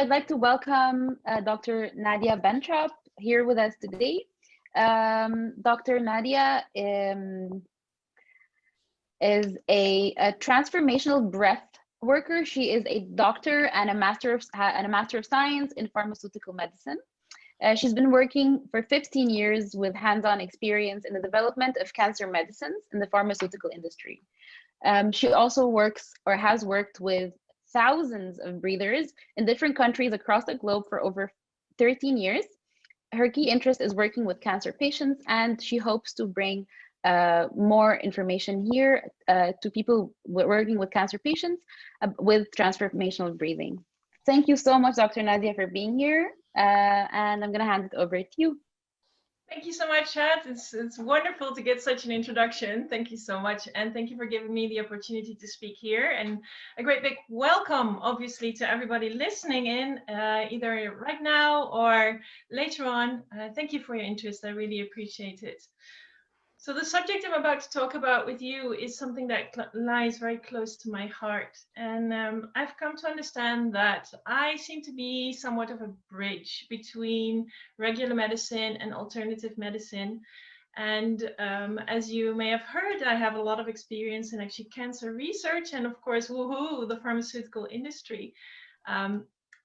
I'd like to welcome Dr. Nadia Bentrop here with us today. Dr. Nadia is a transformational breath worker. She is a doctor and a Master of Science in pharmaceutical medicine. She's been working for 15 years with hands-on experience in the development of cancer medicines in the pharmaceutical industry. She also works or has worked with thousands of breathers in different countries across the globe for over 13 years. Her key interest is working with cancer patients, and she hopes to bring more information here to people working with cancer patients with transformational breathing. Thank you so much, Dr. Nadia, for being here. And I'm going to hand it over to you. Thank you so much, Chad. It's wonderful to get such an introduction. Thank you so much. And thank you for giving me the opportunity to speak here. And a great big welcome, obviously, to everybody listening in, either right now or later on. Thank you for your interest. I really appreciate it. So the subject I'm about to talk about with you is something that lies very close to my heart. And I've come to understand that I seem to be somewhat of a bridge between regular medicine and alternative medicine. And as you may have heard, I have a lot of experience in actually cancer research and, of course, woohoo, the pharmaceutical industry.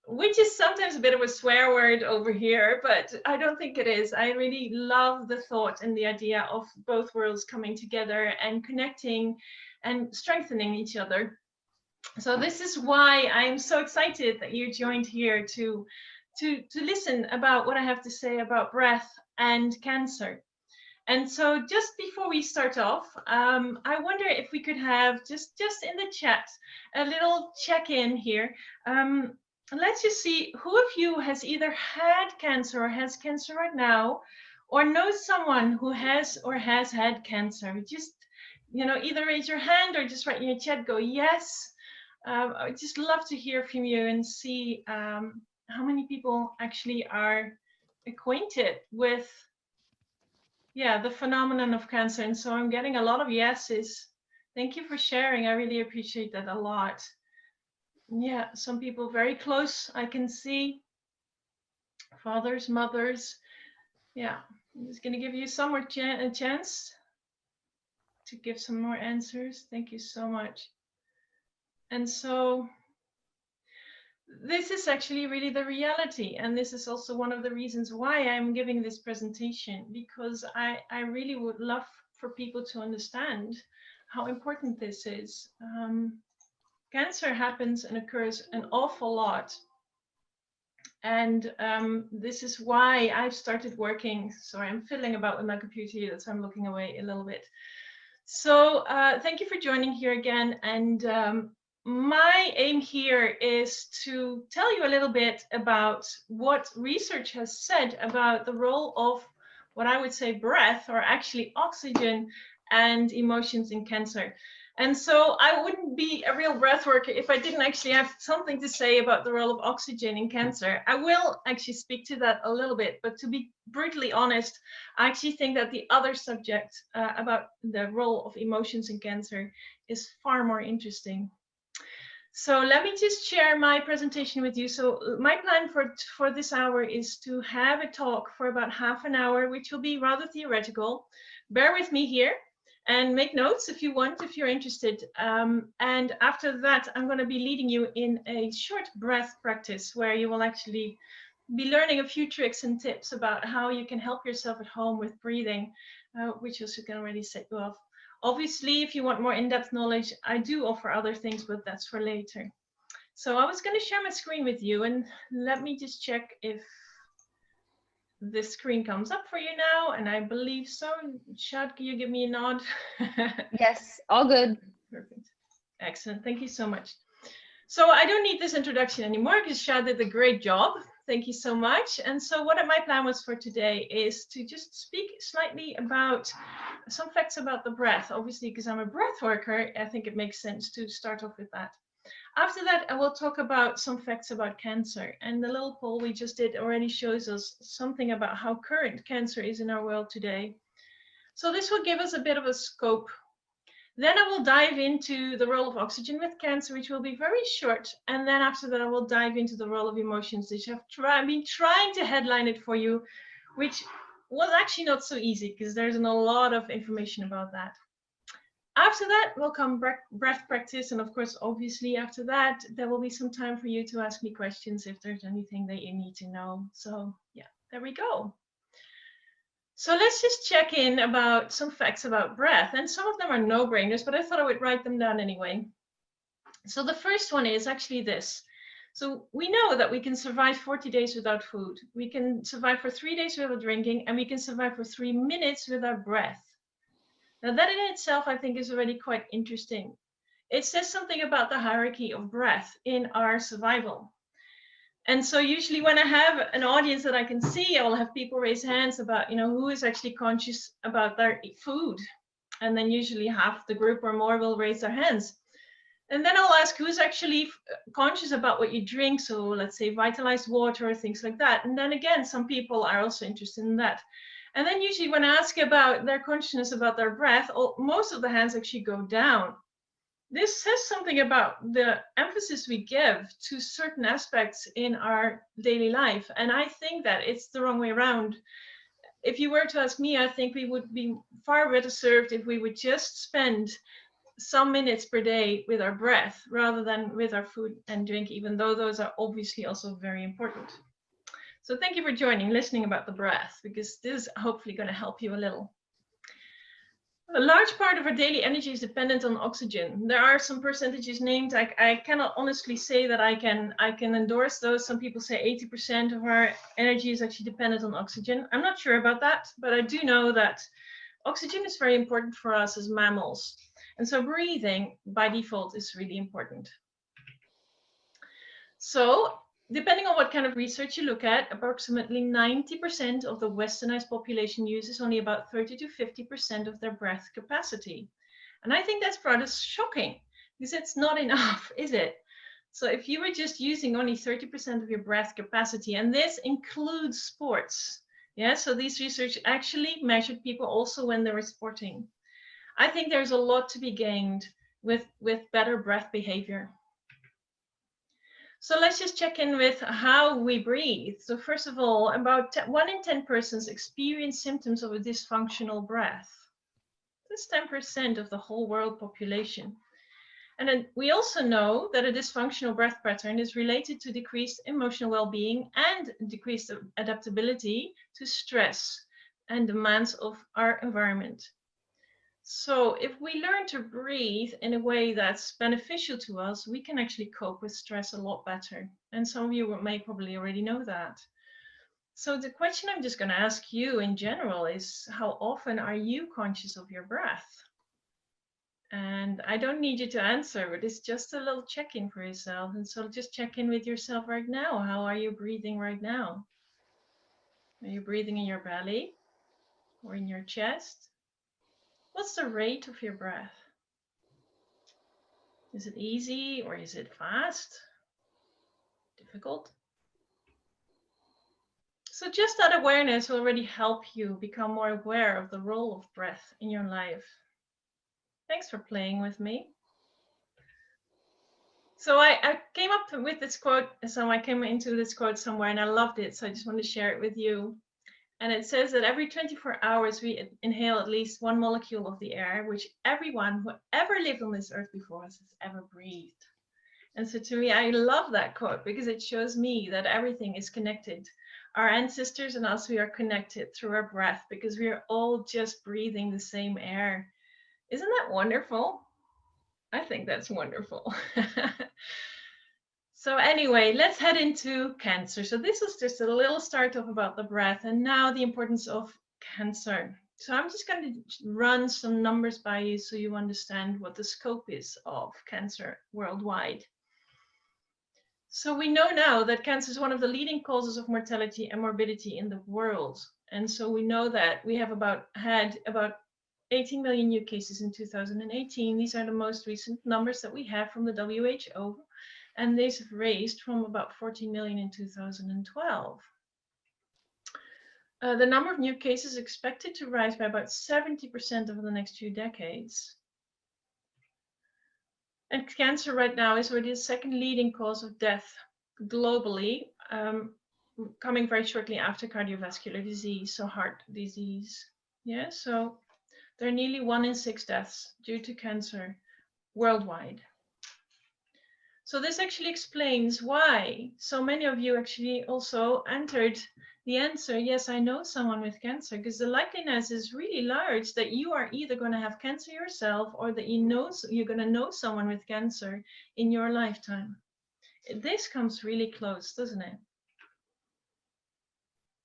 Which is sometimes a bit of a swear word over here, but I don't think it is. I really love the thought and the idea of both worlds coming together and connecting and strengthening each other. So this is why I'm so excited that you joined here to listen about what I have to say about breath and cancer. And so just before we start off, I wonder if we could have just in the chat a little check-in here. Let's just see who of you has either had cancer or has cancer right now, or knows someone who has or has had cancer. Just, either raise your hand or just write in your chat, go yes. I'd just love to hear from you and see how many people actually are acquainted with, the phenomenon of cancer. And so I'm getting a lot of yeses. Thank you for sharing. I really appreciate that a lot. Yeah, some people very close, I can see. Fathers, mothers. Yeah, I'm just going to give you some more a chance to give some more answers. Thank you so much. And so this is actually really the reality. And this is also one of the reasons why I'm giving this presentation, because I really would love for people to understand how important this is. Cancer happens and occurs an awful lot. And this is why I've started working. Sorry, I'm fiddling about with my computer here, so I'm looking away a little bit. So thank you for joining here again. And my aim here is to tell you a little bit about what research has said about the role of what I would say breath, or actually oxygen, and emotions in cancer. And so I wouldn't be a real breath worker if I didn't actually have something to say about the role of oxygen in cancer. I will actually speak to that a little bit, but to be brutally honest, I actually think that the other subject about the role of emotions in cancer is far more interesting. So let me just share my presentation with you. So my plan for this hour is to have a talk for about half an hour, which will be rather theoretical. Bear with me here. And make notes if you want, if you're interested. And after that, I'm going to be leading you in a short breath practice where you will actually be learning a few tricks and tips about how you can help yourself at home with breathing, which also can already set you off. Obviously, if you want more in-depth knowledge, I do offer other things, but that's for later. So I was going to share my screen with you, and let me just check if the screen comes up for you now, and I believe so. Shad, can you give me a nod? Yes, all good. Perfect. Excellent. Thank you so much. So I don't need this introduction anymore because Shad did a great job. Thank you so much. And so what my plan was for today is to just speak slightly about some facts about the breath. Obviously, because I'm a breath worker, I think it makes sense to start off with that. After that, I will talk about some facts about cancer. And the little poll we just did already shows us something about how current cancer is in our world today. So this will give us a bit of a scope. Then I will dive into the role of oxygen with cancer, which will be very short. And then after that, I will dive into the role of emotions, which I've been trying to headline it for you, which was actually not so easy because there's a lot of information about that. After that will come breath practice. And of course, obviously, after that, there will be some time for you to ask me questions if there's anything that you need to know. So yeah, there we go. So let's just check in about some facts about breath. And some of them are no-brainers, but I thought I would write them down anyway. So the first one is actually this. So we know that we can survive 40 days without food. We can survive for 3 days without drinking, and we can survive for 3 minutes without breath. Now that in itself, I think, is already quite interesting. It says something about the hierarchy of breath in our survival. And so usually when I have an audience that I can see, I'll have people raise hands about, who is actually conscious about their food. And then usually half the group or more will raise their hands. And then I'll ask who's actually conscious about what you drink. So let's say vitalized water or things like that. And then again, some people are also interested in that. And then usually when I ask about their consciousness about their breath, most of the hands actually go down. This says something about the emphasis we give to certain aspects in our daily life. And I think that it's the wrong way around. If you were to ask me, I think we would be far better served if we would just spend some minutes per day with our breath rather than with our food and drink, even though those are obviously also very important. So thank you for listening about the breath, because this is hopefully going to help you a little. A large part of our daily energy is dependent on oxygen. There are some percentages named. I cannot honestly say that I can endorse those. Some people say 80% of our energy is actually dependent on oxygen. I'm not sure about that, but I do know that oxygen is very important for us as mammals. And so breathing by default is really important. So depending on what kind of research you look at, approximately 90% of the westernized population uses only about 30 to 50% of their breath capacity. And I think that's rather shocking, because it's not enough, is it? So if you were just using only 30% of your breath capacity, and this includes sports, yeah, so these research actually measured people also when they were sporting. I think there's a lot to be gained with better breath behavior. So let's just check in with how we breathe. So first of all, about 1 in 10 persons experience symptoms of a dysfunctional breath. That's 10% of the whole world population. And then we also know that a dysfunctional breath pattern is related to decreased emotional well-being and decreased adaptability to stress and demands of our environment. So if we learn to breathe in a way that's beneficial to us, we can actually cope with stress a lot better. And some of you may probably already know that. So the question I'm just going to ask you in general is, how often are you conscious of your breath? And I don't need you to answer, but it's just a little check-in for yourself. And so just check in with yourself right now. How are you breathing right now? Are you breathing in your belly or in your chest? What's the rate of your breath? Is it easy or is it fast? Difficult? So just that awareness will already help you become more aware of the role of breath in your life. Thanks for playing with me. So I came up with this quote. So I came into this quote somewhere and I loved it. So I just want to share it with you. And it says that every 24 hours, we inhale at least 1 molecule of the air, which everyone who ever lived on this earth before us has ever breathed. And so to me, I love that quote because it shows me that everything is connected. Our ancestors and us, we are connected through our breath because we are all just breathing the same air. Isn't that wonderful? I think that's wonderful. So anyway, let's head into cancer. So this is just a little start off about the breath, and now the importance of cancer. So I'm just going to run some numbers by you so you understand what the scope is of cancer worldwide. So we know now that cancer is one of the leading causes of mortality and morbidity in the world. And so we know that we have had about 18 million new cases in 2018. These are the most recent numbers that we have from the WHO. And these have raised from about 14 million in 2012. The number of new cases is expected to rise by about 70% over the next few decades. And cancer right now is already the second leading cause of death globally, coming very shortly after cardiovascular disease, so heart disease. Yeah, so there are nearly 1 in 6 deaths due to cancer worldwide. So this actually explains why so many of you actually also entered the answer, yes, I know someone with cancer, because the likeliness is really large that you are either going to have cancer yourself or that you're going to know someone with cancer in your lifetime. This comes really close, doesn't it?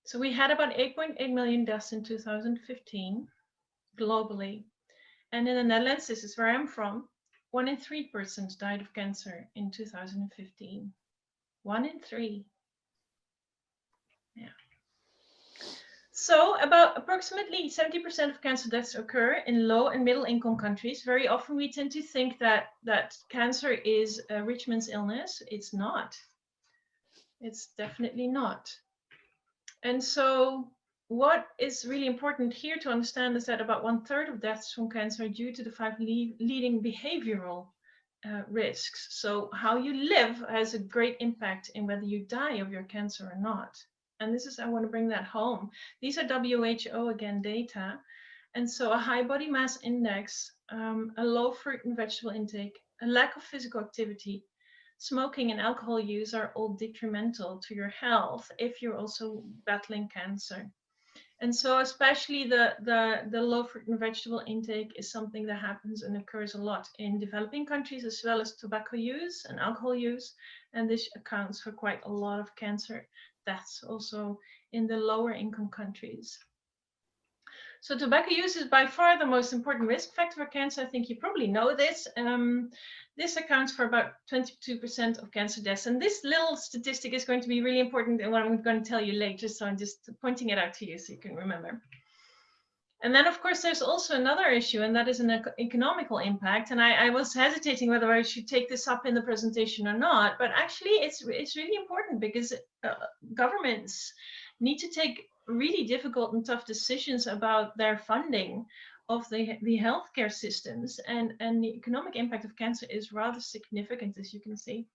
So we had about 8.8 million deaths in 2015 globally. And in the Netherlands, this is where I'm from, 1 in 3 persons died of cancer in 2015. 1 in 3. Yeah. So about approximately 70% of cancer deaths occur in low and middle income countries. Very often we tend to think that cancer is a rich man's illness. It's not. It's definitely not. And so what is really important here to understand is that about 1/3 of deaths from cancer are due to the 5 leading behavioral risks. So how you live has a great impact in whether you die of your cancer or not. And this is, I want to bring that home. These are WHO, again, data. And so a high body mass index, a low fruit and vegetable intake, a lack of physical activity, smoking and alcohol use are all detrimental to your health if you're also battling cancer. And so especially the low fruit and vegetable intake is something that happens and occurs a lot in developing countries, as well as tobacco use and alcohol use. And this accounts for quite a lot of cancer deaths also in the lower income countries. So tobacco use is by far the most important risk factor for cancer. I think you probably know this. This accounts for about 22% of cancer deaths. And this little statistic is going to be really important in what I'm going to tell you later. So I'm just pointing it out to you so you can remember. And then, of course, there's also another issue, and that is an economical impact. And I was hesitating whether I should take this up in the presentation or not. But actually, it's really important because governments need to take really difficult and tough decisions about their funding of the healthcare systems. And the economic impact of cancer is rather significant, as you can see.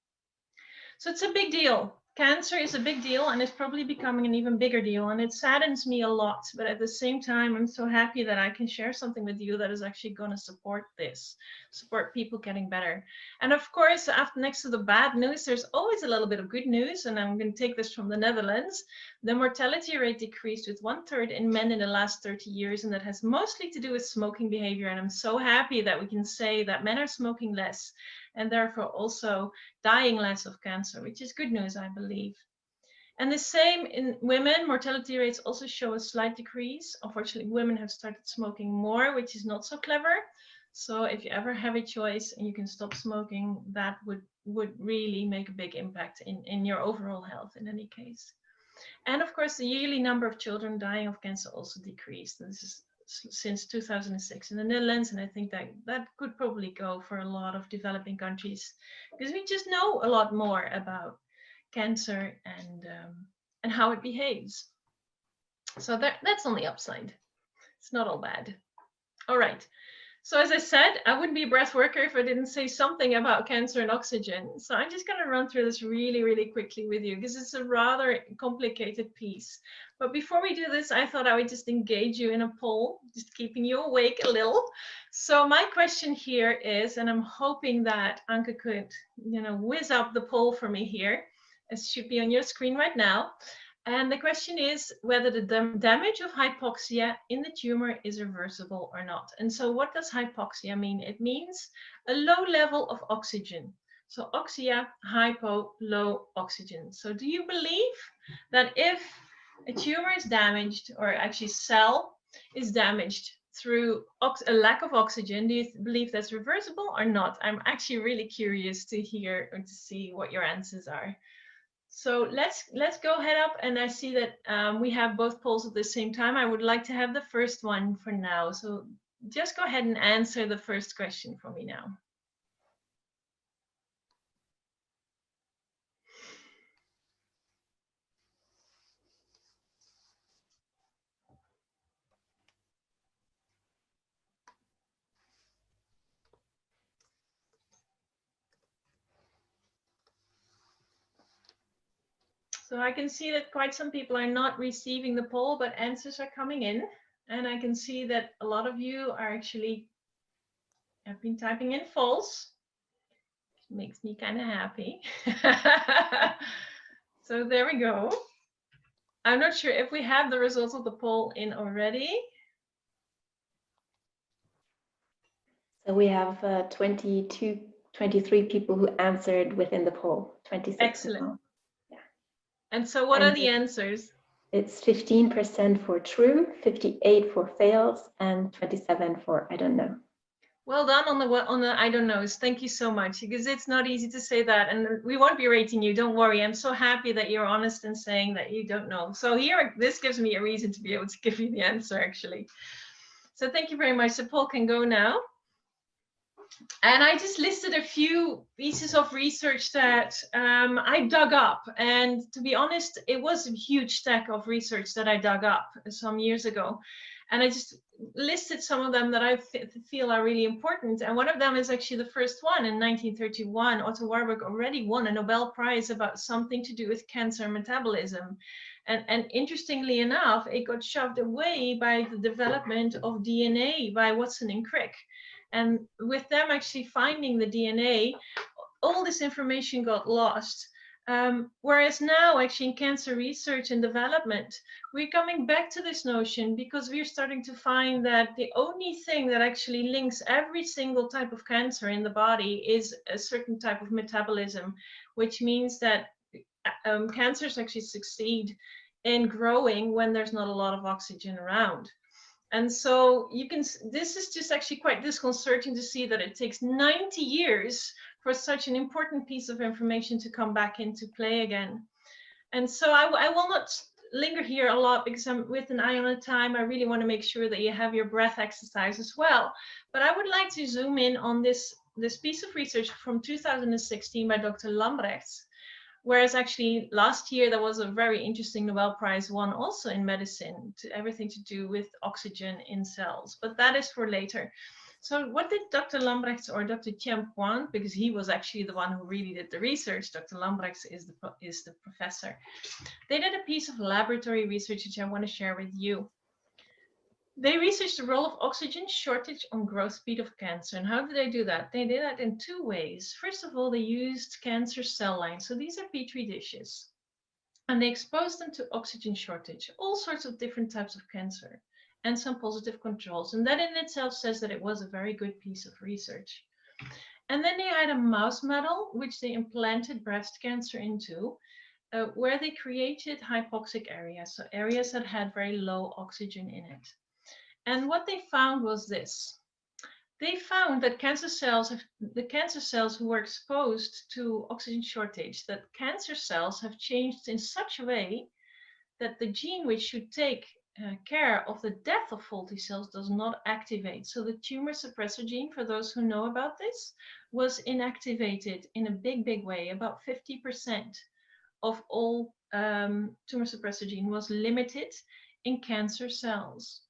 So it's a big deal. Cancer is a big deal, and it's probably becoming an even bigger deal. And it saddens me a lot. But at the same time, I'm so happy that I can share something with you that is actually going to support this, support people getting better. And of course, next to the bad news, there's always a little bit of good news. And I'm going to take this from the Netherlands. The mortality rate decreased with 1/3 in men in the last 30 years. And that has mostly to do with smoking behavior. And I'm so happy that we can say that men are smoking less, and therefore also dying less of cancer, which is good news, I believe. And the same in women, mortality rates also show a slight decrease. Unfortunately, women have started smoking more, which is not so clever. So if you ever have a choice and you can stop smoking, that would really make a big impact in your overall health in any case. And of course, the yearly number of children dying of cancer also decreased. This is since 2006 in the Netherlands, and I think that could probably go for a lot of developing countries, because we just know a lot more about cancer and how it behaves. So that's on the upside. It's not all bad. All right. So as I said, I wouldn't be a breath worker if I didn't say something about cancer and oxygen. So I'm just going to run through this really, really quickly with you because it's a rather complicated piece. But before we do this, I thought I would just engage you in a poll, just keeping you awake a little. So my question here is, and I'm hoping that Anke could, whiz up the poll for me here. It should be on your screen right now. And the question is whether the damage of hypoxia in the tumor is reversible or not. And so what does hypoxia mean? It means a low level of oxygen. So oxia, hypo, low oxygen. So do you believe that if a tumor is damaged, or actually cell is damaged through a lack of oxygen, do you believe that's reversible or not? I'm actually really curious to hear or to see what your answers are. So let's go head up, and I see that we have both polls at the same time. I would like to have the first one for now. So just go ahead and answer the first question for me now. So I can see that quite some people are not receiving the poll, but answers are coming in. And I can see that a lot of you are actually have been typing in false. Makes me kind of happy. So there we go. I'm not sure if we have the results of the poll in already. So we have 23 people who answered within the poll, 26. Excellent. Yeah. And so what are the answers? It's 15% for true, 58 for fails, and 27 for I don't know. Well done on the I don't knows. Thank you so much, because it's not easy to say that, and we won't be rating you. Don't worry. I'm so happy that you're honest in saying that you don't know. So here, this gives me a reason to be able to give you the answer, actually. So thank you very much. The poll can go now. And I just listed a few pieces of research that I dug up. And to be honest, it was a huge stack of research that I dug up some years ago. And I just listed some of them that I feel are really important. And one of them is actually the first one in 1931. Otto Warburg already won a Nobel Prize about something to do with cancer metabolism. And interestingly enough, it got shoved away by the development of DNA by Watson and Crick. And with them actually finding the DNA, all this information got lost. Whereas now, actually, in cancer research and development, we're coming back to this notion because we're starting to find that the only thing that actually links every single type of cancer in the body is a certain type of metabolism, which means that cancers actually succeed in growing when there's not a lot of oxygen around. And so you can, this is just actually quite disconcerting to see that it takes 90 years for such an important piece of information to come back into play again. And so I will not linger here a lot because I'm with an eye on the time. I really want to make sure that you have your breath exercise as well. But I would like to zoom in on this piece of research from 2016 by Dr. Lambrechts. Whereas actually last year there was a very interesting Nobel Prize won also in medicine, everything to do with oxygen in cells, but that is for later. So what did Dr. Lambrechts or Dr. Tien Point, because he was actually the one who really did the research, Dr. Lambrechts is the professor. They did a piece of laboratory research which I want to share with you. They researched the role of oxygen shortage on growth speed of cancer. And how did they do that? They did that in two ways. First of all, they used cancer cell lines. So these are petri dishes. And they exposed them to oxygen shortage, all sorts of different types of cancer, and some positive controls. And that in itself says that it was a very good piece of research. And then they had a mouse model, which they implanted breast cancer into, where they created hypoxic areas, so areas that had very low oxygen in it. And what they found was this. They found that the cancer cells who were exposed to oxygen shortage, that cancer cells have changed in such a way that the gene which should take care of the death of faulty cells does not activate. So the tumor suppressor gene, for those who know about this, was inactivated in a big way. About 50% of all tumor suppressor gene was limited in cancer cells.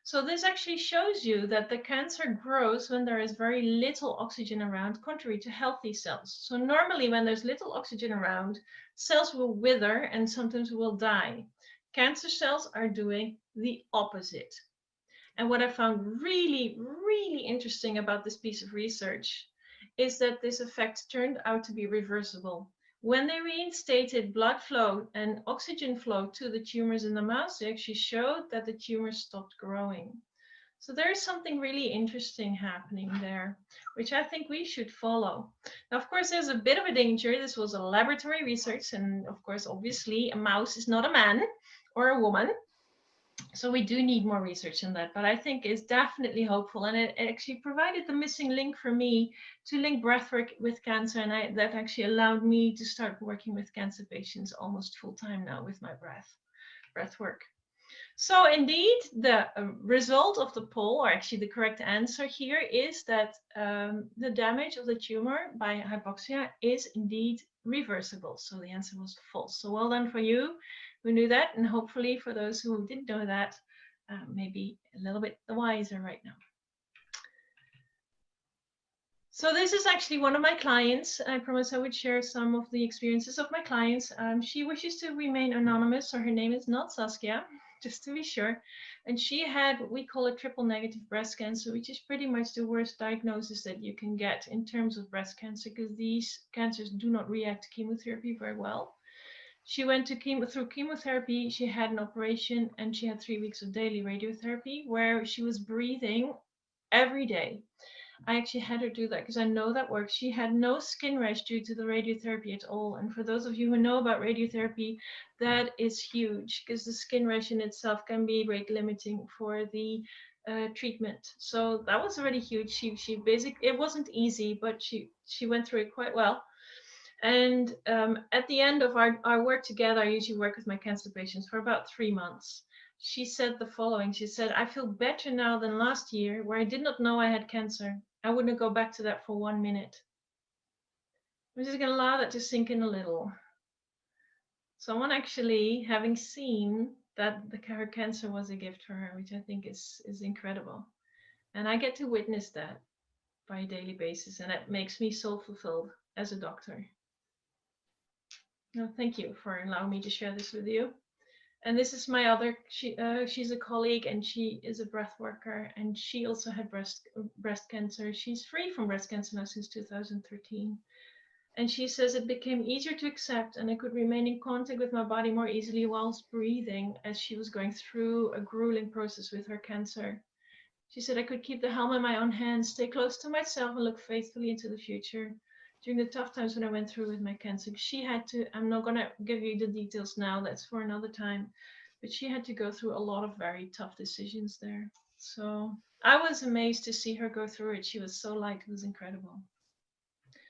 So this actually shows you that the cancer grows when there is very little oxygen around, contrary to healthy cells. So normally when there's little oxygen around, cells will wither and sometimes will die. Cancer cells are doing the opposite. And what I found really, really interesting about this piece of research is that this effect turned out to be reversible. When they reinstated blood flow and oxygen flow to the tumors in the mouse, they actually showed that the tumors stopped growing. So there is something really interesting happening there, which I think we should follow. Now, of course, there's a bit of a danger. This was a laboratory research, and of course, obviously, a mouse is not a man or a woman. So we do need more research in that, but I think it's definitely hopeful. And it actually provided the missing link for me to link breathwork with cancer. And that actually allowed me to start working with cancer patients almost full time now with my breathwork. So indeed, the result of the poll, or actually the correct answer here, is that the damage of the tumor by hypoxia is indeed reversible. So the answer was false. So well done for you who knew that, and hopefully for those who didn't know that, maybe a little bit wiser right now. So this is actually one of my clients. I promised I would share some of the experiences of my clients. She wishes to remain anonymous, so her name is not Saskia, just to be sure. And she had what we call a triple negative breast cancer, which is pretty much the worst diagnosis that you can get in terms of breast cancer, because these cancers do not react to chemotherapy very well. She went to through chemotherapy, she had an operation, and she had 3 weeks of daily radiotherapy where she was breathing every day. I actually had her do that because I know that works. She had no skin rash due to the radiotherapy at all. And for those of you who know about radiotherapy, that is huge because the skin rash in itself can be rate limiting for the treatment. So that was already huge. She basically, it wasn't easy, but she went through it quite well. And at the end of our work together, I usually work with my cancer patients for about 3 months. She said the following. She said, I feel better now than last year where I did not know I had cancer. I wouldn't go back to that for 1 minute. I'm just going to allow that to sink in a little. Someone actually having seen that her cancer was a gift for her, which I think is incredible. And I get to witness that by a daily basis. And that makes me so fulfilled as a doctor. No, thank you for allowing me to share this with you. And this is my other, she's a colleague and she is a breath worker and she also had breast cancer. She's free from breast cancer now since 2013. And she says it became easier to accept and I could remain in contact with my body more easily whilst breathing as she was going through a grueling process with her cancer. She said I could keep the helm in my own hands, stay close to myself and look faithfully into the future. During the tough times when I went through with my cancer, she had to, I'm not going to give you the details now, that's for another time, but she had to go through a lot of very tough decisions there. So I was amazed to see her go through it. She was so light, it was incredible.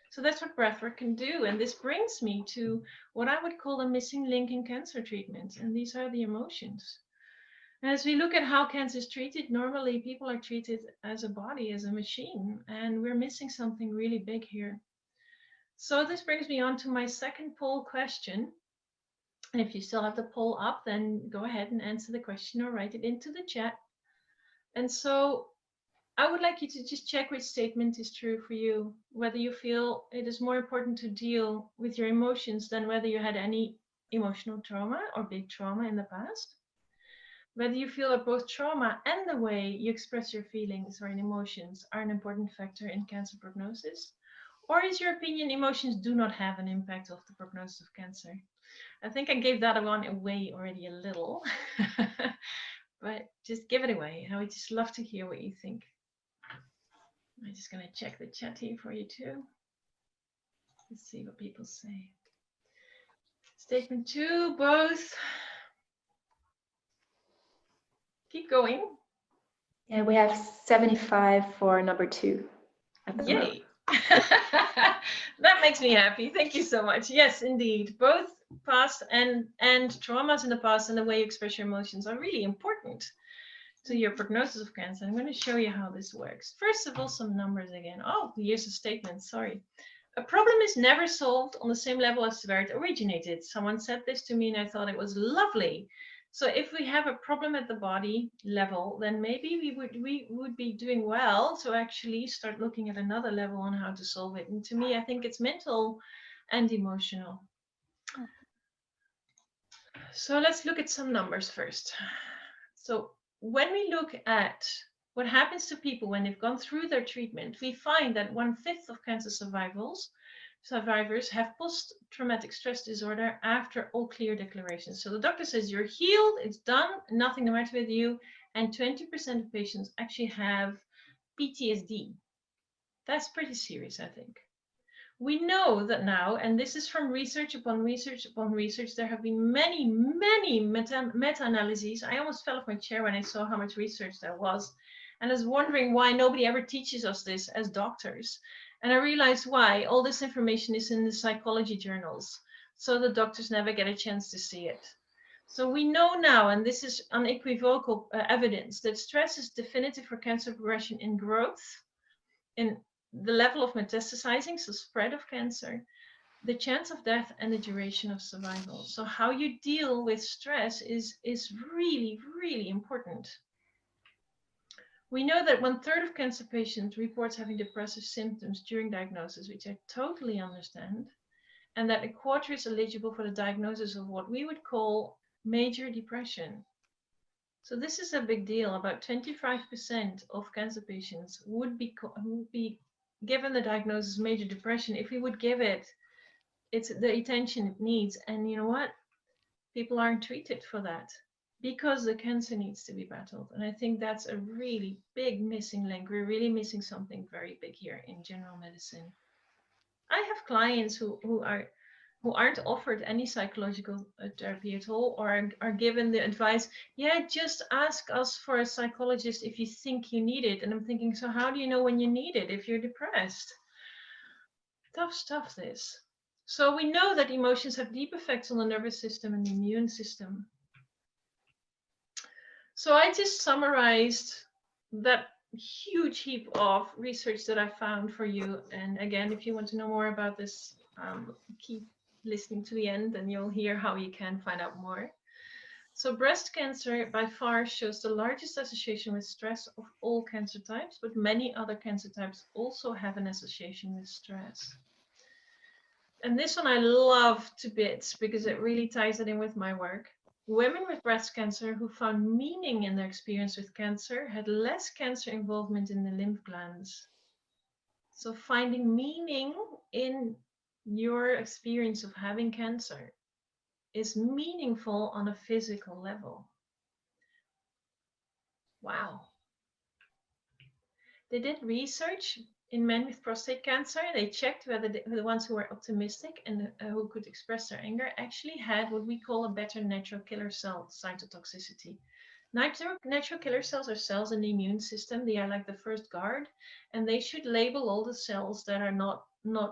So that's what breathwork can do. And this brings me to what I would call a missing link in cancer treatment. And these are the emotions. As we look at how cancer is treated, normally people are treated as a body, as a machine, and we're missing something really big here. So this brings me on to my second poll question. And if you still have the poll up, then go ahead and answer the question or write it into the chat. And so I would like you to just check which statement is true for you, whether you feel it is more important to deal with your emotions than whether you had any emotional trauma or big trauma in the past. Whether you feel that both trauma and the way you express your feelings or emotions are an important factor in cancer prognosis. Or is your opinion emotions do not have an impact of the prognosis of cancer? I think I gave that one away already a little, but just give it away. I would just love to hear what you think. I'm just going to check the chat here for you too. Let's see what people say. Statement 2, both. Keep going. Yeah, we have 75 for number 2. Yay. That makes me happy. Thank you so much. Yes, indeed. Both past and traumas in the past and the way you express your emotions are really important to your prognosis of cancer. I'm going to show you how this works. First of all, some numbers again. Oh, here's a statement. Sorry. A problem is never solved on the same level as where it originated. Someone said this to me and I thought it was lovely. So if we have a problem at the body level, then maybe we would be doing well to actually start looking at another level on how to solve it. And to me, I think it's mental and emotional. So let's look at some numbers first. So when we look at what happens to people when they've gone through their treatment, we find that 1/5 of cancer survivors have post-traumatic stress disorder after all clear declarations. So the doctor says you're healed, it's done, nothing the matter with you, and 20% of patients actually have PTSD. That's pretty serious, I think. We know that now, and this is from research upon research upon research, there have been many, many meta-analyses. I almost fell off my chair when I saw how much research there was. And I was wondering why nobody ever teaches us this as doctors. And I realized why. All this information is in the psychology journals. So the doctors never get a chance to see it. So we know now, and this is unequivocal evidence, that stress is definitive for cancer progression in growth, in the level of metastasizing, so spread of cancer, the chance of death, and the duration of survival. So how you deal with stress is really, really important. We know that 1/3 of cancer patients reports having depressive symptoms during diagnosis, which I totally understand, and that 1/4 is eligible for the diagnosis of what we would call major depression. So this is a big deal. About 25% of cancer patients would be given the diagnosis major depression if we would give it the attention it needs. And you know what? People aren't treated for that because the cancer needs to be battled. And I think that's a really big missing link. We're really missing something very big here in general medicine. I have clients who aren't offered any psychological therapy at all, or are given the advice, yeah, just ask us for a psychologist if you think you need it. And I'm thinking, so how do you know when you need it if you're depressed? Tough stuff, this. So we know that emotions have deep effects on the nervous system and the immune system. So I just summarized that huge heap of research that I found for you. And again, if you want to know more about this, keep listening to the end and you'll hear how you can find out more. So breast cancer by far shows the largest association with stress of all cancer types, but many other cancer types also have an association with stress. And this one I love to bits because it really ties it in with my work. Women with breast cancer who found meaning in their experience with cancer had less cancer involvement in the lymph glands. So finding meaning in your experience of having cancer is meaningful on a physical level. Wow. They did research in men with prostate cancer. They checked whether the ones who were optimistic and who could express their anger actually had what we call a better natural killer cell cytotoxicity. Natural killer cells are cells in the immune system. They are like the first guard, and they should label all the cells that are not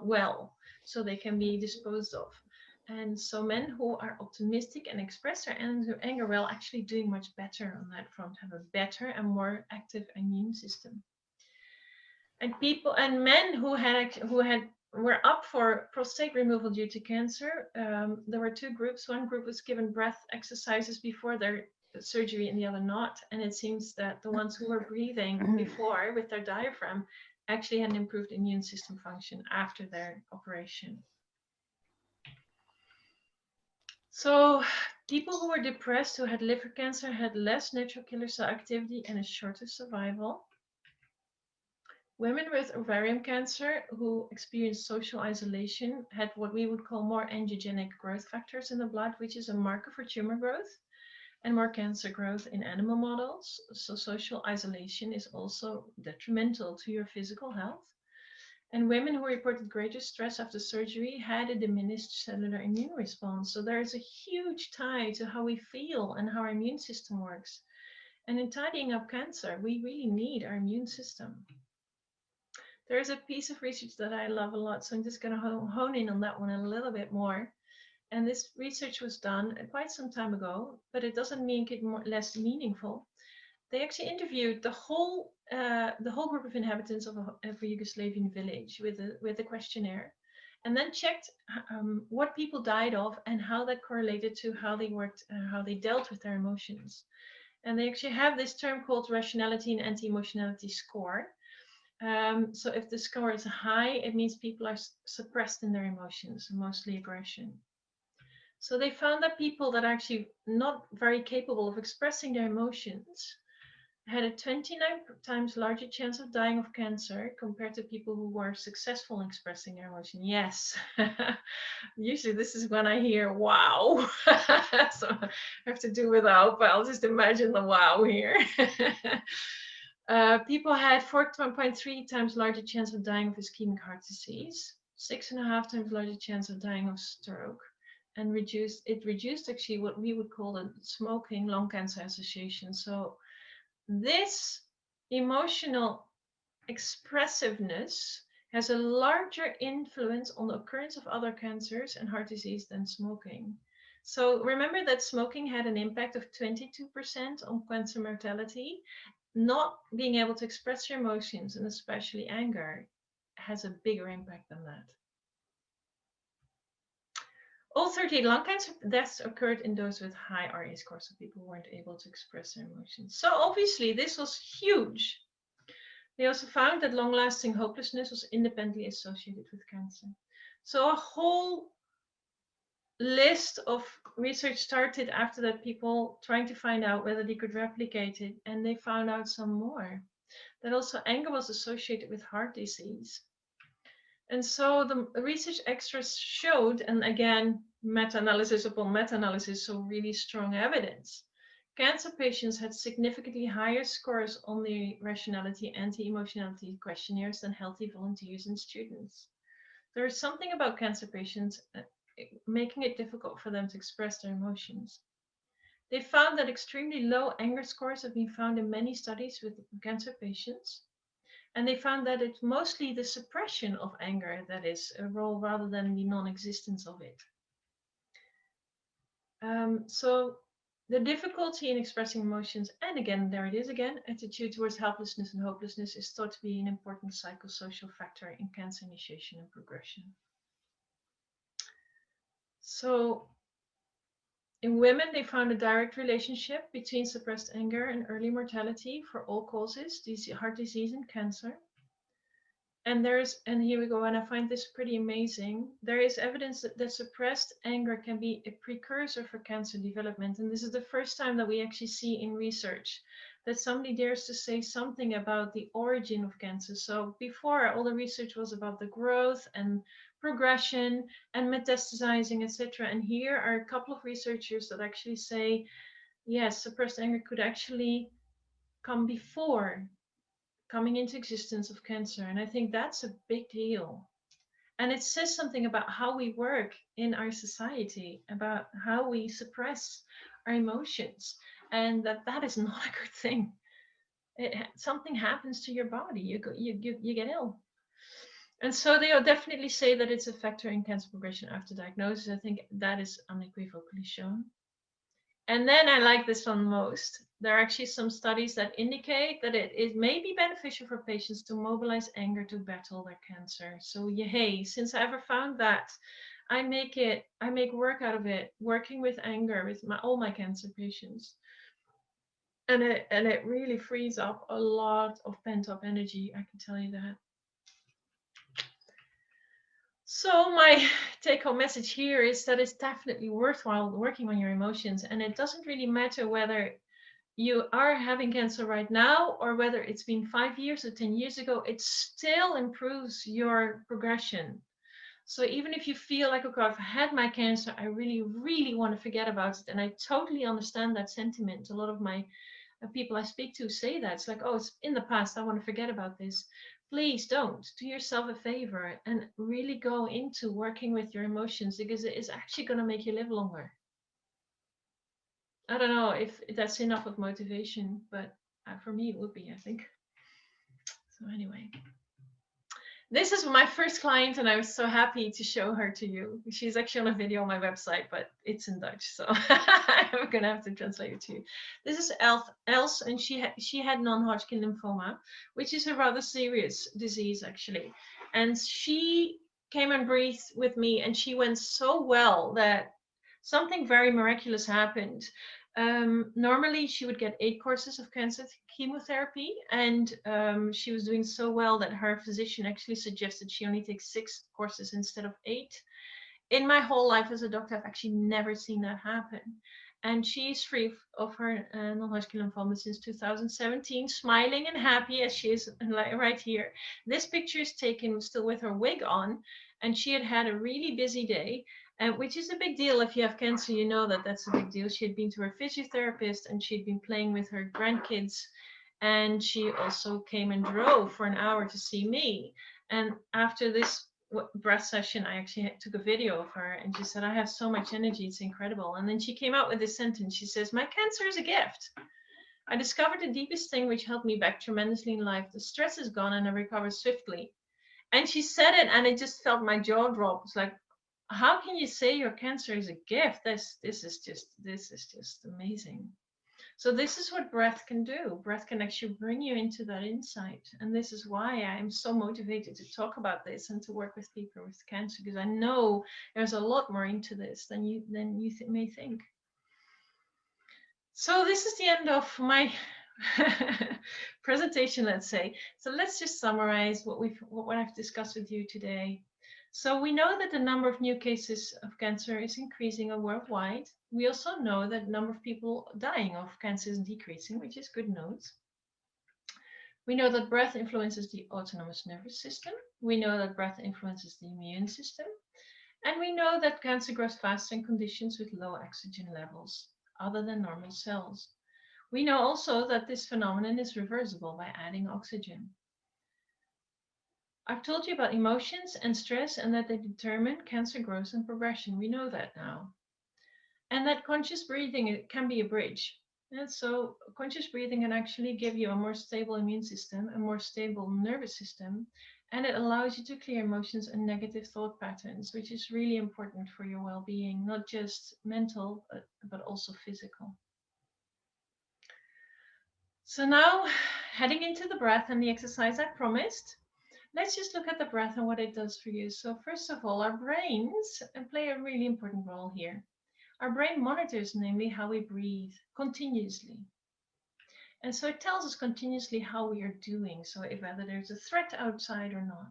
well, so they can be disposed of. And so men who are optimistic and express their anger well actually doing much better on that front, have a better and more active immune system. And people and men who were up for prostate removal due to cancer, there were two groups. One group was given breath exercises before their surgery and the other not. And it seems that the ones who were breathing before with their diaphragm actually had an improved immune system function after their operation. So people who were depressed, who had liver cancer, had less natural killer cell activity and a shorter survival. Women with ovarian cancer who experienced social isolation had what we would call more angiogenic growth factors in the blood, which is a marker for tumor growth, and more cancer growth in animal models. So social isolation is also detrimental to your physical health. And women who reported greater stress after surgery had a diminished cellular immune response. So there is a huge tie to how we feel and how our immune system works. And in tidying up cancer, we really need our immune system. There's a piece of research that I love a lot, so I'm just going to hone in on that one a little bit more. And this research was done quite some time ago, but it doesn't make it less meaningful. They actually interviewed the whole group of inhabitants of a Yugoslavian village with a questionnaire, and then checked what people died of and how that correlated to how they worked, how they dealt with their emotions. And they actually have this term called rationality and anti-emotionality score. So if the score is high, it means people are suppressed in their emotions, mostly aggression. So they found that people that are actually not very capable of expressing their emotions had a 29 times larger chance of dying of cancer compared to people who were successful in expressing their emotion. Yes. Usually this is when I hear wow. So I have to do without, but I'll just imagine the wow here. People had 4.3 times larger chance of dying of ischemic heart disease, 6.5 times larger chance of dying of stroke, and it reduced actually what we would call a smoking lung cancer association. So this emotional expressiveness has a larger influence on the occurrence of other cancers and heart disease than smoking. So remember that smoking had an impact of 22% on cancer mortality. Not being able to express your emotions, and especially anger, has a bigger impact than that. All 38 lung cancer deaths occurred in those with high RA scores, so people weren't able to express their emotions. So obviously this was huge. They also found that long-lasting hopelessness was independently associated with cancer. So a whole list of research started after that, people trying to find out whether they could replicate it, and they found out some more. That also anger was associated with heart disease. And so the research extras showed, and again, meta-analysis upon meta-analysis, so really strong evidence. Cancer patients had significantly higher scores on the rationality anti-emotionality questionnaires than healthy volunteers and students. There is something about cancer patients making it difficult for them to express their emotions. They found that extremely low anger scores have been found in many studies with cancer patients. And they found that it's mostly the suppression of anger that is a role rather than the non-existence of it. So the difficulty in expressing emotions, and again, there it is again, attitude towards helplessness and hopelessness is thought to be an important psychosocial factor in cancer initiation and progression. So in women, they found a direct relationship between suppressed anger and early mortality for all causes, heart disease and cancer. And here we go, and I find this pretty amazing. There is evidence that suppressed anger can be a precursor for cancer development. And this is the first time that we actually see in research that somebody dares to say something about the origin of cancer. So before, all the research was about the growth and progression and metastasizing, etc. And here are a couple of researchers that actually say, yes, suppressed anger could actually come before coming into existence of cancer. And I think that's a big deal. And it says something about how we work in our society, about how we suppress our emotions, and that is not a good thing. Something happens to your body, you get ill. And so they definitely say that it's a factor in cancer progression after diagnosis. I think that is unequivocally shown. And then I like this one most. There are actually some studies that indicate that it may be beneficial for patients to mobilize anger to battle their cancer. So yay, since I ever found that, I make work out of it, working with anger with all my cancer patients. And it really frees up a lot of pent-up energy, I can tell you that. So my take-home message here is that it's definitely worthwhile working on your emotions, and it doesn't really matter whether you are having cancer right now or whether it's been 5 years or 10 years ago, it still improves your progression. So even if you feel like, okay, I've had my cancer, I really, really want to forget about it, and I totally understand that sentiment. A lot of my people I speak to say that. It's like, oh, it's in the past, I want to forget about this. Please don't. Do yourself a favor and really go into working with your emotions, because it is actually going to make you live longer. I don't know if that's enough of motivation, but for me it would be, I think. So anyway, this is my first client, and I was so happy to show her to you. She's actually on a video on my website, but it's in Dutch, so I'm gonna have to translate it to you. This is Els, and she had non-Hodgkin lymphoma, which is a rather serious disease actually. And she came and breathed with me, and she went so well that something very miraculous happened. Normally she would get 8 courses of cancer chemotherapy, and she was doing so well that her physician actually suggested she only take 6 courses instead of 8. In my whole life as a doctor, I've actually never seen that happen. And she's free of her non-Hodgkin lymphoma since 2017, smiling and happy as she is right here. This picture is taken still with her wig on, and she had a really busy day. Which is a big deal. If you have cancer, you know that that's a big deal. She had been to her physiotherapist, and she'd been playing with her grandkids. And she also came and drove for an hour to see me. And after this breath session, I actually took a video of her, and she said, I have so much energy, it's incredible. And then she came out with this sentence. She says, my cancer is a gift. I discovered the deepest thing which helped me back tremendously in life. The stress is gone and I recover swiftly. And she said it, and it just felt my jaw drop. It's like, how can you say your cancer is a gift? This is just amazing. So this is what breath can do. Breath can actually bring you into that insight. And this is why I am so motivated to talk about this and to work with people with cancer, because I know there's a lot more into this than you may think. So this is the end of my presentation, let's say. So let's just summarize what I've discussed with you today. So we know that the number of new cases of cancer is increasing worldwide. We also know that the number of people dying of cancer is decreasing, which is good news. We know that breath influences the autonomous nervous system. We know that breath influences the immune system. And we know that cancer grows faster in conditions with low oxygen levels, other than normal cells. We know also that this phenomenon is reversible by adding oxygen. I've told you about emotions and stress and that they determine cancer growth and progression. We know that now. And that conscious breathing can be a bridge. And so conscious breathing can actually give you a more stable immune system, a more stable nervous system, and it allows you to clear emotions and negative thought patterns, which is really important for your well-being, not just mental, but also physical. So now, heading into the breath and the exercise I promised, let's just look at the breath and what it does for you. So first of all, our brains play a really important role here. Our brain monitors, namely, how we breathe continuously. And so it tells us continuously how we are doing, so whether there's a threat outside or not.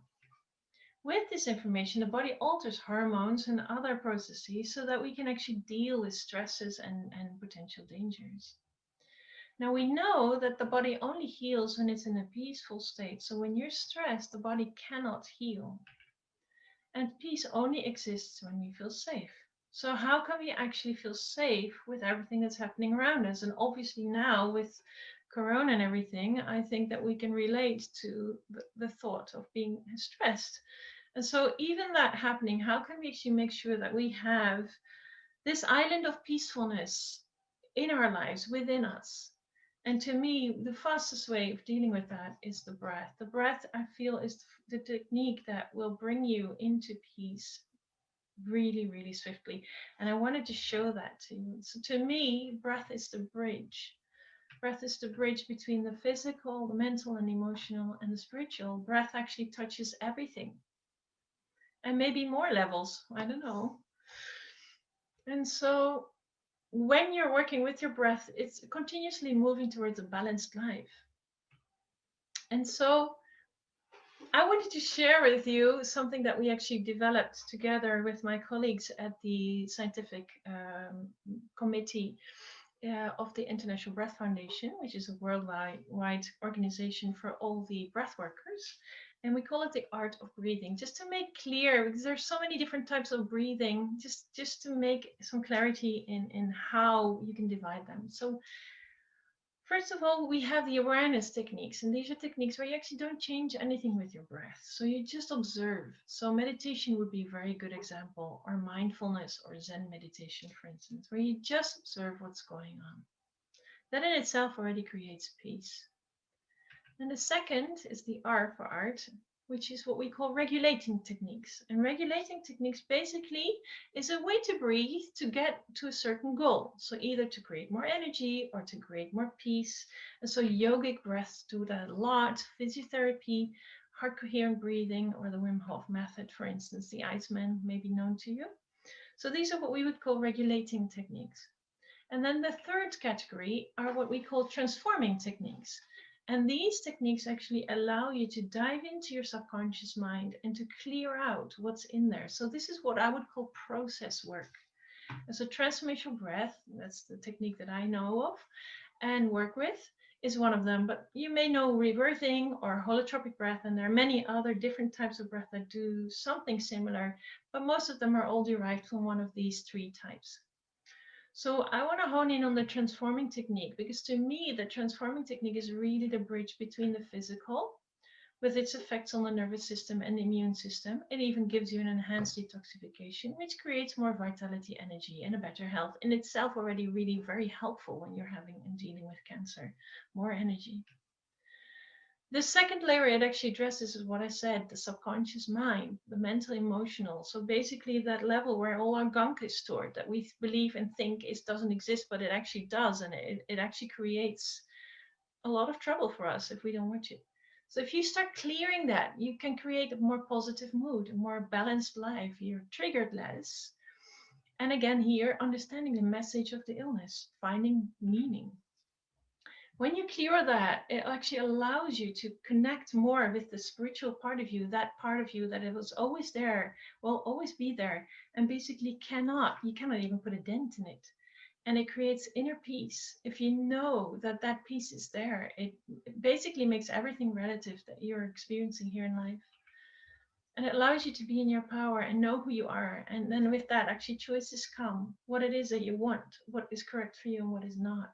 With this information, the body alters hormones and other processes so that we can actually deal with stresses and potential dangers. Now we know that the body only heals when it's in a peaceful state. So when you're stressed, the body cannot heal. And peace only exists when we feel safe. So how can we actually feel safe with everything that's happening around us? And obviously now with Corona and everything, I think that we can relate to the thought of being stressed. And so even that happening, how can we actually make sure that we have this island of peacefulness in our lives, within us? And to me, the fastest way of dealing with that is the breath. The breath, I feel, is the technique that will bring you into peace really, really swiftly. And I wanted to show that to you. So to me, breath is the bridge. Breath is the bridge between the physical, the mental and emotional, and the spiritual. Breath actually touches everything. And maybe more levels, I don't know. And so when you're working with your breath, it's continuously moving towards a balanced life. And so I wanted to share with you something that we actually developed together with my colleagues at the scientific committee of the International Breath Foundation, which is a worldwide organization for all the breath workers. And we call it the art of breathing, just to make clear, because there's so many different types of breathing, just to make some clarity in how you can divide them. So first of all, we have the awareness techniques, and these are techniques where you actually don't change anything with your breath. So you just observe. So meditation would be a very good example, or mindfulness or Zen meditation, for instance, where you just observe what's going on. That in itself already creates peace. And the second is the R for art, which is what we call regulating techniques. And regulating techniques basically is a way to breathe to get to a certain goal. So either to create more energy or to create more peace. And so yogic breaths do that a lot. Physiotherapy, heart coherent breathing, or the Wim Hof method, for instance, the Iceman may be known to you. So these are what we would call regulating techniques. And then the third category are what we call transforming techniques. And these techniques actually allow you to dive into your subconscious mind and to clear out what's in there. So this is what I would call process work. And so transformational breath, that's the technique that I know of and work with, is one of them. But you may know rebirthing or holotropic breath, and there are many other different types of breath that do something similar, but most of them are all derived from one of these three types. So I want to hone in on the transforming technique, because to me, the transforming technique is really the bridge between the physical, with its effects on the nervous system and the immune system. It even gives you an enhanced detoxification, which creates more vitality, energy, and a better health. In itself, already really very helpful when you're having and dealing with cancer, more energy. The second layer it actually addresses is what I said, the subconscious mind, the mental, emotional. So basically that level where all our gunk is stored, that we believe and think it doesn't exist, but it actually does. And it actually creates a lot of trouble for us if we don't watch it. So if you start clearing that, you can create a more positive mood, a more balanced life. You're triggered less. And again, here, understanding the message of the illness, finding meaning. When you clear that, it actually allows you to connect more with the spiritual part of you that it was always there, will always be there, and basically you cannot even put a dent in it. And it creates inner peace. If you know that that peace is there, it basically makes everything relative that you're experiencing here in life. And it allows you to be in your power and know who you are. And then with that, actually choices come, what it is that you want, what is correct for you and what is not.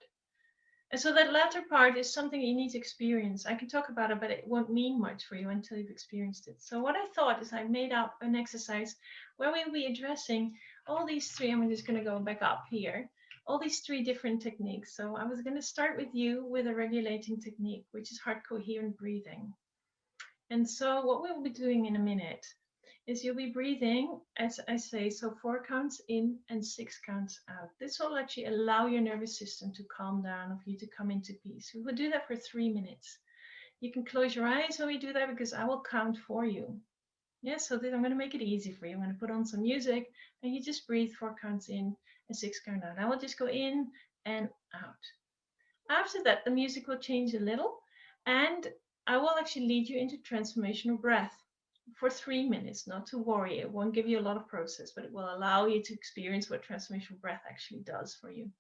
And so that latter part is something you need to experience. I can talk about it, but it won't mean much for you until you've experienced it. So what I thought is I made up an exercise where we'll be addressing all these three. I'm just going to go back up here. All these three different techniques. So I was going to start with you with a regulating technique, which is heart coherent breathing. And so what we'll be doing in a minute is you'll be breathing, as I say, so 4 counts in and 6 counts out. This will actually allow your nervous system to calm down, for you to come into peace. We will do that for 3 minutes. You can close your eyes when we do that because I will count for you. Yeah, so I'm going to make it easy for you. I'm going to put on some music and you just breathe 4 counts in and 6 counts out. I will just go in and out. After that, the music will change a little and I will actually lead you into transformational breath for 3 minutes. Not to worry, it won't give you a lot of process, but it will allow you to experience what transformational breath actually does for you.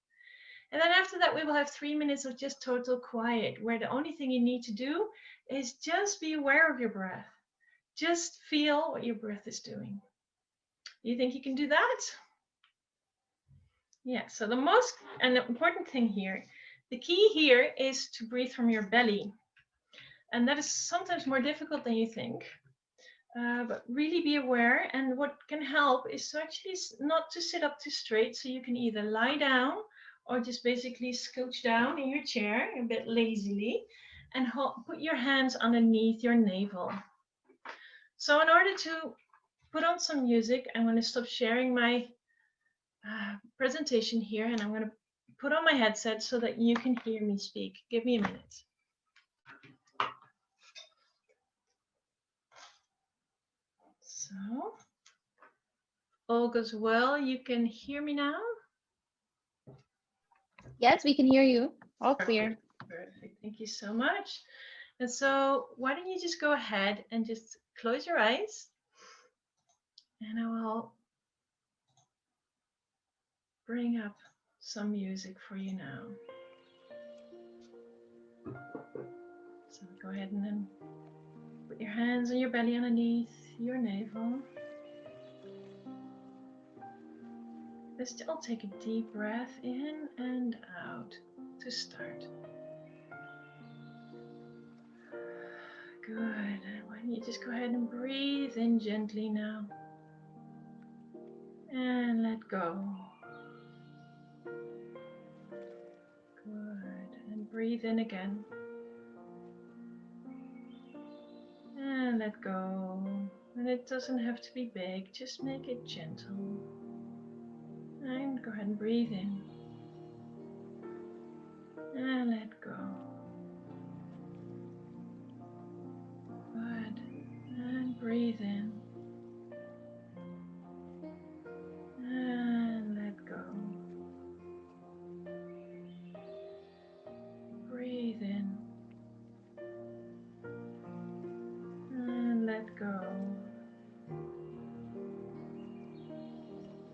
And then after that, we will have 3 minutes of just total quiet, where the only thing you need to do is just be aware of your breath. Just feel what your breath is doing. You think you can do that? Yeah, so the most and the important thing here, the key here is to breathe from your belly. And that is sometimes more difficult than you think. But really be aware. And what can help is to actually not to sit up too straight. So you can either lie down or just basically scooch down in your chair a bit lazily and put your hands underneath your navel. So in order to put on some music, I'm going to stop sharing my presentation here and I'm going to put on my headset so that you can hear me speak. Give me a minute. So, all goes well. You can hear me now? Yes, we can hear you. All clear. Perfect. Thank you so much. And so why don't you just go ahead and just close your eyes and I will bring up some music for you now. So go ahead and then put your hands on your belly underneath your navel. Let's still take a deep breath in and out to start. Good. Why don't you just go ahead and breathe in gently now. And let go. Good. And breathe in again. And let go. And it doesn't have to be big, just make it gentle. And go ahead and breathe in. And let go. Good. And breathe in. And let go. Breathe in. And let go.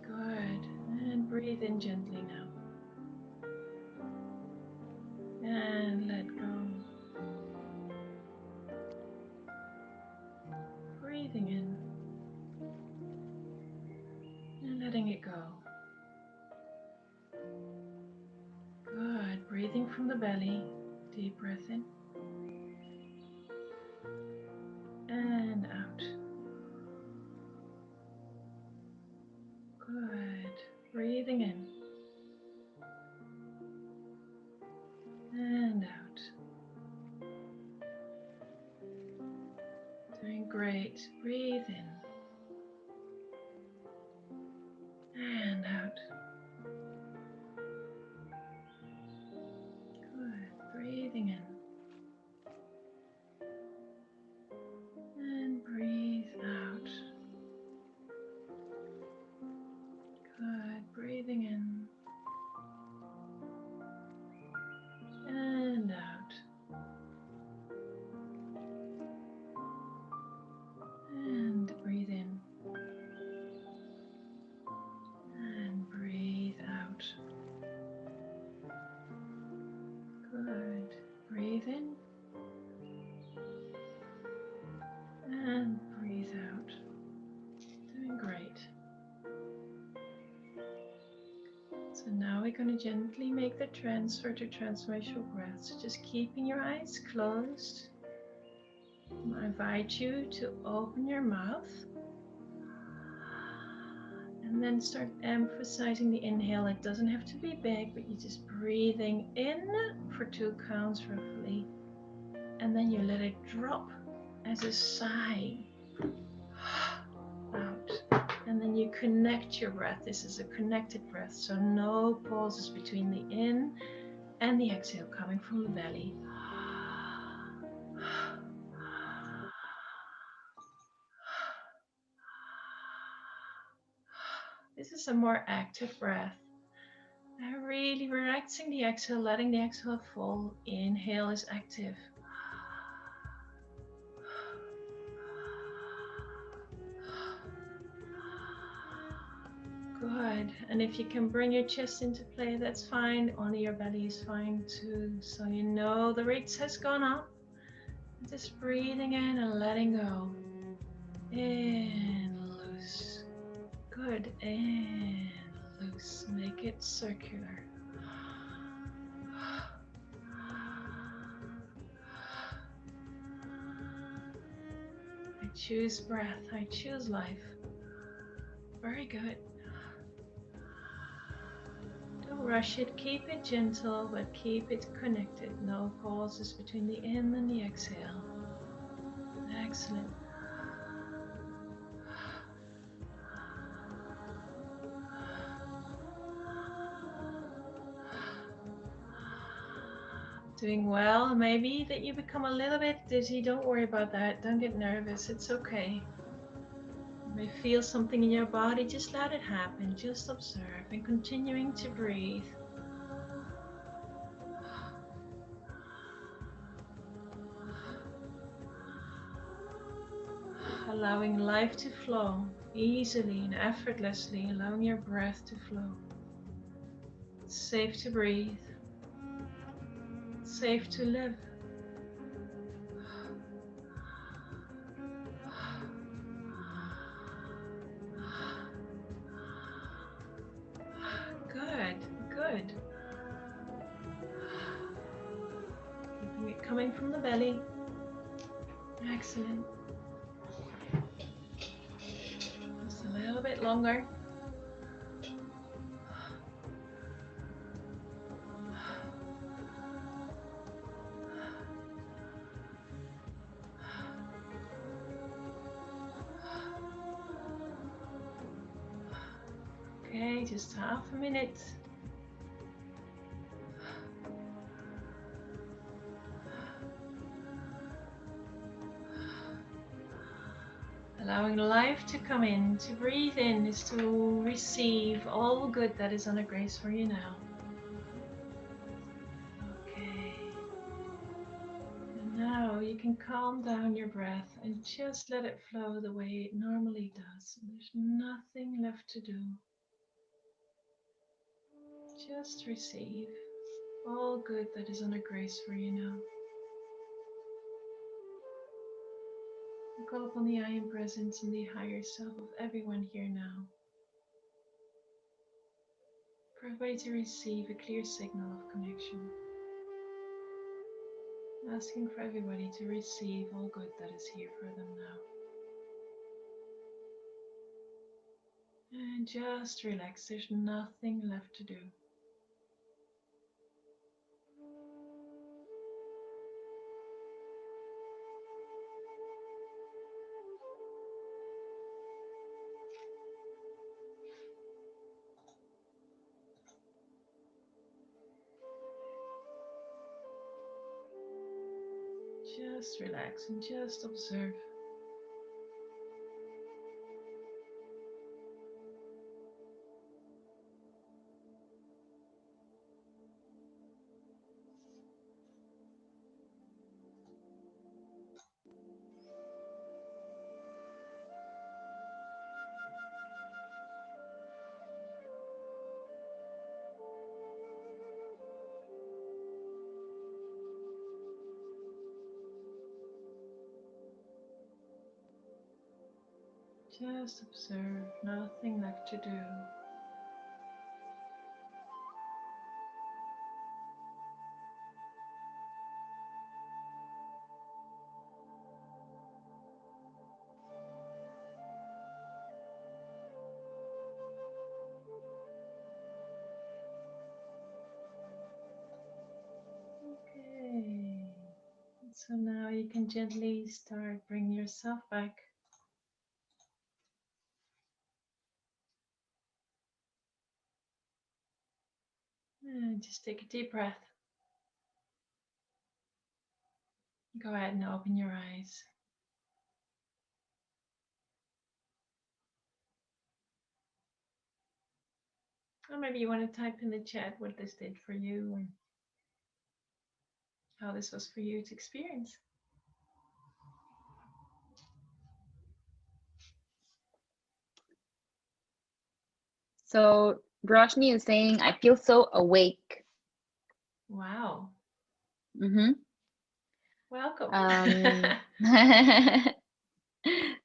Good. And breathe in gently now. And let go. Breathing in. And letting it go. Good. Breathing from the belly. Deep breath in. And out. Good. Breathing in. And out. Doing great. Breathe in. And out. Good. Breathing in. And breathe out. Good. Breathing in. And out. Breathe in and breathe out. Doing great. So now we're going to gently make the transfer to transformational breath. So just keeping your eyes closed. I invite you to open your mouth and then start emphasizing the inhale. It doesn't have to be big, but you're just breathing in for 2 counts roughly. And then you let it drop as a sigh out. And then you connect your breath. This is a connected breath, so no pauses between the in and the exhale coming from the belly. This is a more active breath. Really relaxing the exhale, letting the exhale fall. Inhale is active. Good. And if you can bring your chest into play, that's fine. Only your belly is fine too. So you know the rate has gone up. Just breathing in and letting go. In, loose. Good. In, loose. Make it circular. I choose breath. I choose life. Very good. Don't rush it. Keep it gentle, but keep it connected. No pauses between the in and the exhale. Excellent. Doing well. Maybe that you become a little bit dizzy. Don't worry about that. Don't get nervous. It's okay. You may feel something in your body. Just let it happen. Just observe and continuing to breathe. Allowing life to flow easily and effortlessly. Allowing your breath to flow. It's safe to breathe. It's safe to live. Good, good. Keeping it coming from the belly. Excellent. Just a little bit longer. Okay, just half a minute. Allowing life to come in. To breathe in is to receive all good that is on a grace for you now. Okay. And now you can calm down your breath and just let it flow the way it normally does. There's nothing left to do. Just receive all good that is on a grace for you now. Call upon the I Am Presence and the higher self of everyone here now. For everybody to receive a clear signal of connection. Asking for everybody to receive all good that is here for them now. And just relax, there's nothing left to do. Just relax and just observe. Just observe, nothing left to do. Okay. So now you can gently start bringing yourself back. And just take a deep breath. Go ahead and open your eyes. Or maybe you want to type in the chat what this did for you or how this was for you to experience. So Roshni is saying, I feel so awake. Wow. Mm-hmm. Welcome.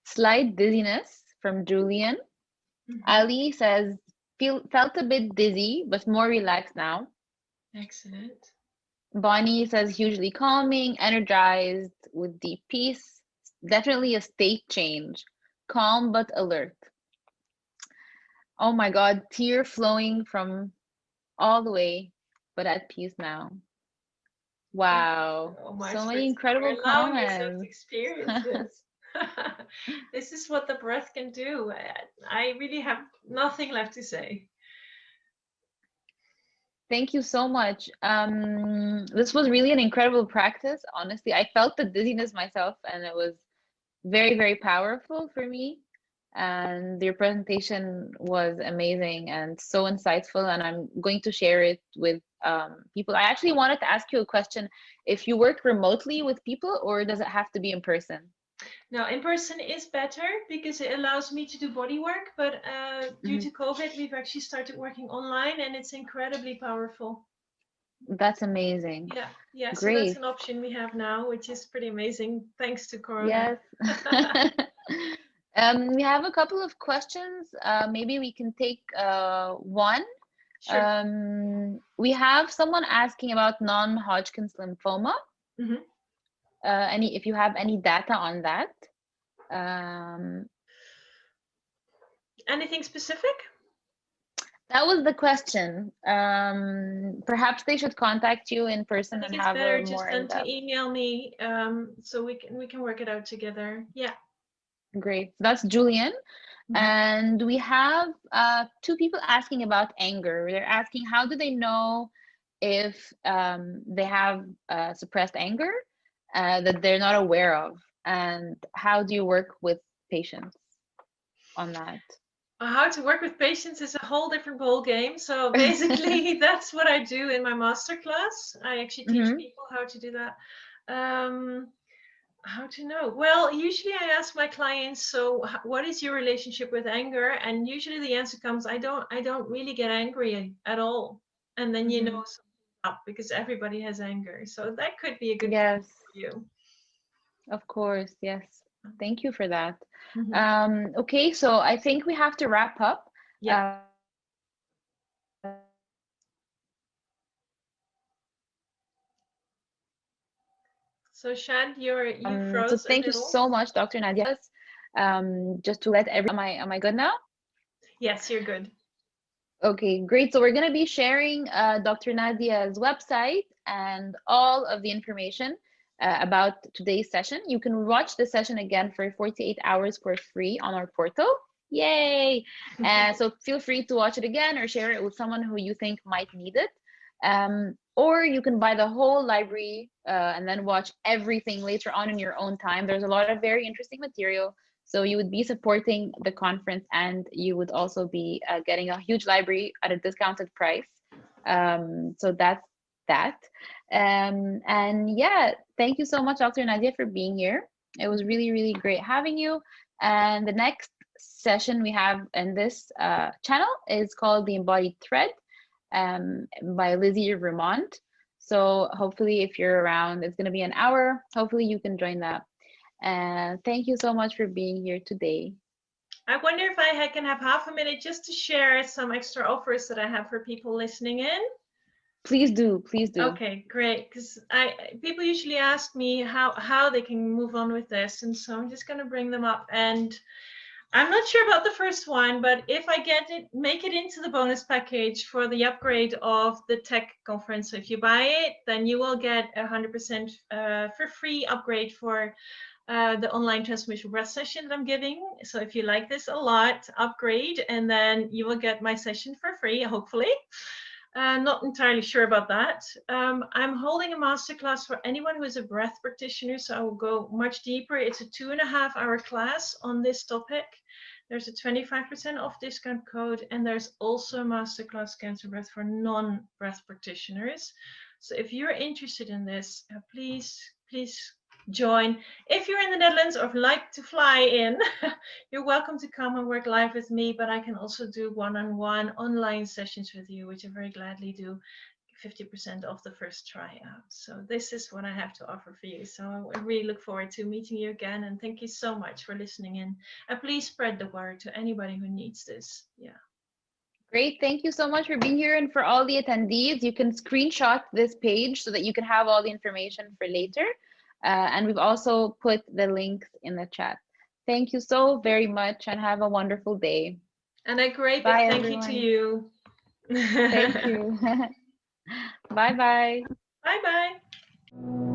Slight dizziness from Julian. Ali says, felt a bit dizzy, but more relaxed now. Excellent. Bonnie says, hugely calming, energized with deep peace. Definitely a state change. Calm but alert. Oh my God, tear flowing from all the way, but at peace now. Wow. So much So for many incredible allowing yourself to comments. experience this. This is what the breath can do. I really have nothing left to say. Thank you so much. This was really an incredible practice. Honestly, I felt the dizziness myself, and it was very, very powerful for me. And your presentation was amazing and so insightful. And I'm going to share it with people. I actually wanted to ask you a question. If you work remotely with people, or does it have to be in person? Now, in person is better because it allows me to do body work. But due to COVID, we've actually started working online, and it's incredibly powerful. That's amazing. Yeah, yeah. Great. So that's an option we have now, which is pretty amazing, thanks to Corona. Yes. We have a couple of questions. Maybe we can take one. Sure. We have someone asking about non-Hodgkin's lymphoma. If you have any data on that. Anything specific? That was the question. Perhaps they should contact you in person and have a more just in-depth. to email me, so we can work it out together. Yeah. Great. That's Julian. And we have two people asking about anger. They're asking, how do they know if they have suppressed anger that they're not aware of? And how do you work with patients on that? How to work with patients is a whole different ball game. So basically, that's what I do in my masterclass. I actually teach people how to do that. How to know? Well, usually I ask my clients, so what is your relationship with anger? And usually the answer comes, I don't really get angry at all. And then you know something's up, because everybody has anger. So that could be a good Yes, for you. of course. Yes. Thank you for that. Okay, so I think we have to wrap up. Yeah. So Shad, you froze. So thank you so much, Dr. Nadia. Just to let everyone, am I good now? Yes, you're good. Okay, great. So we're going to be sharing Dr. Nadia's website and all of the information about today's session. You can watch the session again for 48 hours for free on our portal. Yay! So feel free to watch it again or share it with someone who you think might need it. Or you can buy the whole library and then watch everything later on in your own time. There's a lot of very interesting material. So you would be supporting the conference, and you would also be getting a huge library at a discounted price. So that's that. And yeah, thank you so much, Dr. Nadia, for being here. It was really, really great having you. And the next session we have in this channel is called the Embodied Thread by Lizzie Vermont. So hopefully if you're around, it's going to be an hour. Hopefully you can join that. And thank you so much for being here today. I wonder if can have half a minute just to share some extra offers that I have for people listening in. Please do, please do. Okay, great. Because people usually ask me how they can move on with this, and so I'm just going to bring them up. And I'm not sure about the first one, but if I make it into the bonus package for the upgrade of the TEC conference. So if you buy it, then you will get 100% for free upgrade for the online transformational breath session that I'm giving. So if you like this a lot, upgrade, and then you will get my session for free, hopefully. Not entirely sure about that. I'm holding a masterclass for anyone who is a breath practitioner, so I will go much deeper. It's a 2.5-hour class on this topic. There's a 25% off discount code, and there's also a masterclass Cancer Breath for non-breath practitioners. So if you're interested in this, please join. If you're in the Netherlands or like to fly in, you're welcome to come and work live with me, but I can also do one-on-one online sessions with you, which I very gladly do. 50% off the first tryout. So this is what I have to offer for you. So I really look forward to meeting you again, and thank you so much for listening in. And please spread the word to anybody who needs this. Yeah. Great. Thank you so much for being here. And for all the attendees, you can screenshot this page so that you can have all the information for later. And we've also put the links in the chat. Thank you so very much, and have a wonderful day. And a great Bye, big thank everyone. you to you. Thank you. Bye-bye. Bye-bye.